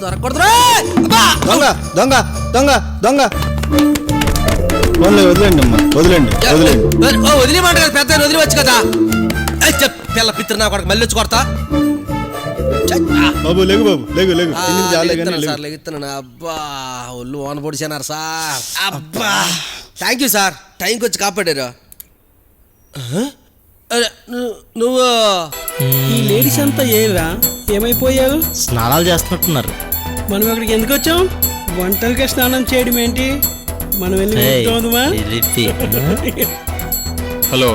దొరకకూడదురా దొంగ దొంగ దొంగ దొంగ వదిలేండి అమ్మా, వదిలేండి వదిలేండి. వదిలేమంట కదా, పెద్ద వదిలివచ్చు కదా. పిల్ల పిత్ర నా కొడుకు మళ్ళీ వచ్చి కొడతా. బాబు లేగు, బాబు లేగు లేగు. సార్ లెగుతున్నాను. అబ్బా ఒళ్ళు ఓన పొడిచానారు సార్. అబ్బా థ్యాంక్ యూ సార్, టైంకి వచ్చి కాపాడారు. నువ్వు ఈ లేడీస్ అంతా ఏరా ఏమైపోయారు? స్నానాలు చేస్తున్నట్టున్నారు. మనం ఇక్కడికి ఎందుకు వచ్చాం? వంటలకే స్నానం చేయడం ఏంటి? మనం వెళ్ళి ముట్టుకోవద్దుమా? హలో,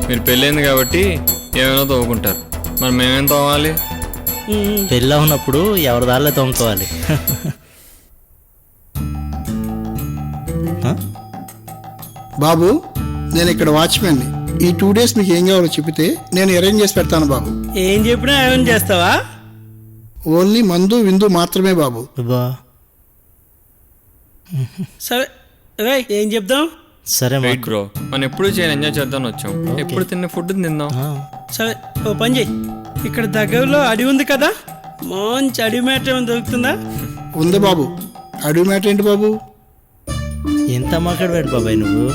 మీరు పెళ్ళైంది కాబట్టి ఏమైనా తవ్వుకుంటారు, మరి మేమేం తవ్వాలి? పెళ్ళి ఉన్నప్పుడు ఎవరి దారిలో తోముకోవాలి. బాబు, నేను ఇక్కడ వాచ్మెన్ని. ఈ 2 days మీకు ఏం కావాలో చెబితే నేను అరేంజ్ చేసి పెడతాను బాబు. ఏం చెప్పినా అరేంజ్ చేస్తావా? ఓన్లీ మందు విందు మాత్రమే బాబు. సరే రే, ఏం చెప్దాం? సరే రైట్ బ్రో, మనం ఎప్పుడు చేయని ఎంజాయ్ చేద్దాం వచ్చాం. ఎప్పుడు తిన్న ఫుడ్ తిందాం. సరే ఓ పని చెయ్యి, ఇక్కడ దగ్గరలో అడవి ఉంది కదా, మంచి అడవి మేట ఏమైనా దొరుకుతుందా? ఉంది బాబు. అడవి మ్యాటర్ ఏంటి బాబు? ఎంత మాట్లాడవేంటి బాబాయ్ నువ్వు?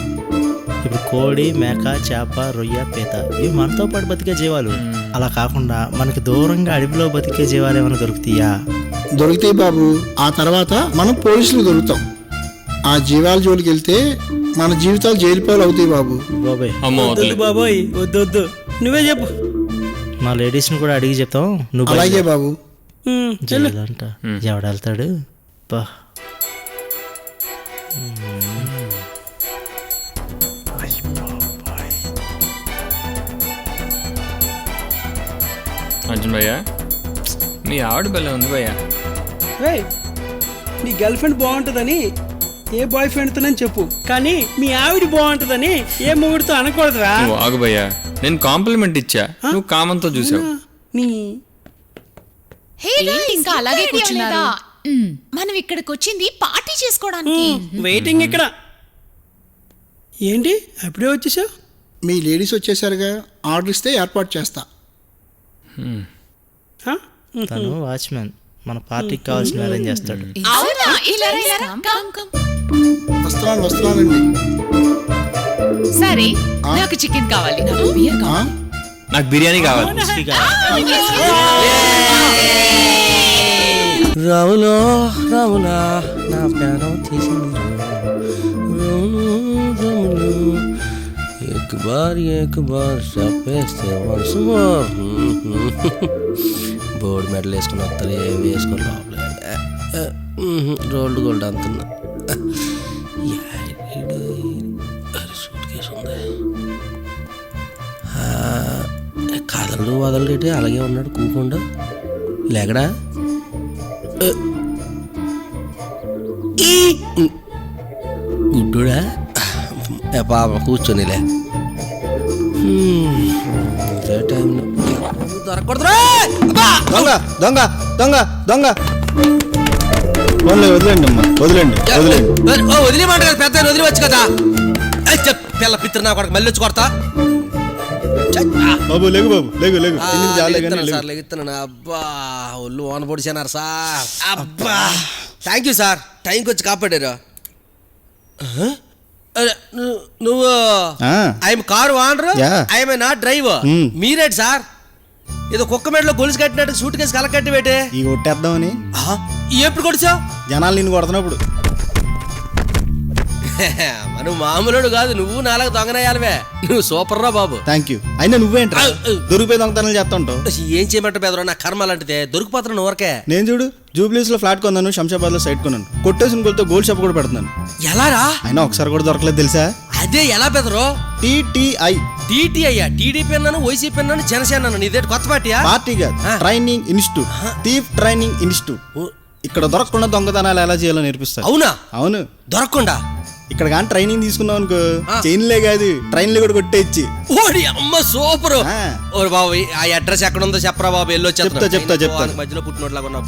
ఇప్పుడు కోడి, మేక, చేప, రొయ్య, పీత ఇవి మనతో పాటు బతికే జీవాలు. అలా కాకుండా మనకి దూరంగా అడవిలో బతికే జీవాలు ఏమైనా దొరుకుతాయా? దొరుకుతాయి బాబు. ఆ తర్వాత మనం పోలీసులు దొరుకుతాం. ఆ జీవాల జోలికి వెళ్తే మన జీవితాలు జైలు పాలు అవుతాయి బాబు. బాబాయ్ వద్దు బాబోయ్, వద్దు వద్దు, నువ్వే చెప్పు. మా లేడీస్ని కూడా అడిగి చెప్తాం. నువ్వు అలాగే బాబు. అంట ఎవడెళ్తాడు బా. అర్జున్ భయ్యా, మీ ఆవిడ బెల్ల ఉంది భయ్యా. నీ గర్ల్ ఫ్రెండ్ బాగుంటుందని ఏ బాయ్ ఫ్రెండ్తోనని చెప్పు, కానీ మీ ఆవిడ బాగుంటుందని ఏ మొగుడితో అనకూడదురా. నువ్వు ఆగు భయ్యా, నేను కాంప్లిమెంట్ ఇచ్చా, నువ్వు కామంతో చూసావు. ఇంకా అలాగే కూర్చున్నారా? మనం ఇక్కడికి వచ్చింది పార్టీ చేసుకోవడానికి. వెయిటింగ్ ఇక్కడ. ఏంటి అప్పుడే వచ్చేసావు? మీ లేడీస్ వచ్చేసరిగా, ఆర్డర్ ఇస్తే ఏర్పాటు చేస్తా. తను వాచ్మెన్, మన పార్టీకి కావాల్సిన అరేంజ్ చేస్తాడు. వస్తున్నానండి. సరే, నాకు చికెన్ కావాలి, నాకు బియర్ కావాలి. నాకు బిర్యానీ కావాలి. రాములో రాములా నా ప్రాణం తీసింది. एक बार చెప్పేస్తే వన్స్ మోర్. బోర్డు మెడల్ వేసుకుని వస్తారు, ఏమి వేసుకొని లోపల రోల్డ్ గోల్డ్ అంటున్నా. సూట్ కేసు ఉంది. కదలడు వదలడేటి అలాగే ఉన్నాడు కూకుండా. లేకడా గుడ్డుడా పాప కూర్చొనిలే. టైంలో దొరకకూడదురా. దొంగ దొంగ దొంగ దొంగ. వదిలేండి అమ్మా, వదిలేండి వదిలేండి. వదిలేమంట కదా, పెద్ద వదిలివచ్చు కదా. పిల్ల పిత్ర నా కొడుకు మళ్ళీ వచ్చి కొడతా. బాబు లేగు, బాబు లేగు లేగు. సార్ లెగుతున్నాను. అబ్బా ఒళ్ళు ఓన పొడిచానారు సార్. అబ్బా థ్యాంక్ యూ సార్, టైంకి వచ్చి కాపాడారు. నువ్వు I'm car owner, I'm not driver. మీరేంటి సార్ ఏదో కుక్క మెడలో గొలుసు కట్టినట్టు సూట్ కేసు కలకట్టి పెట్టే ఈ కొట్టేద్దామని. ఎప్పుడు కొడిచావు? జనాలు నిన్ను కొడుతున్నప్పుడు. నువ్వు మామూలుడు కాదు, నువ్వు నాలుగు దొంగనయ్యాలవే. నువ్వు సూపర్ రా బాబు. Thank you. అయినా నువ్వేంట్రా దొరికిపోయి దొంగతనాలు చేస్తుంటావు? ఏం చేయమంటావు బెదరా, నా కర్మ అలాంటిదే. దొరికిపోతున్నాను ఊరకే. నేను చూడు జూబ్లీస్ లో ఫ్లాట్ కొన్నాను, శంషాబాద్ లో సైట్ కొన్నాను, కొట్టేసిన కొలతో గోల్డ్ షాప్ కూడా పెడుతున్నాను. ఎలా రా? అయినా ఒకసారి కూడా దొరకలేదు తెలుసా? అదే ఎలా బెదరు? టీటీఐ. టీటీఐ టీడీపీ అన్నాను, వైసీపీ అన్నాను, జనసేన అన్నాను. ఇదే కొత్త పార్టీయా? పార్టీ కాదు, training institute, thief training institute. ఇక్కడ దొరకకుండా దొంగతనాలు ఎలా చేయాలో నేర్పిస్తారు. అవునా? అవును. దొరకకుండా ఇక్కడ కానీ ట్రైనింగ్ తీసుకున్నావు అనుకో, చైన్లే కాదు ట్రైన్లు కూడా కొట్టేచ్చి. ఓడి అమ్మ సూపర్. ఓ బాబు, ఆ అడ్రస్ ఎక్కడ ఉందో చెప్పరా బాబు, వెళ్ళొచ్చు. చెప్తా మధ్యలో పుట్టినోట్లాగా ఉన్నావు.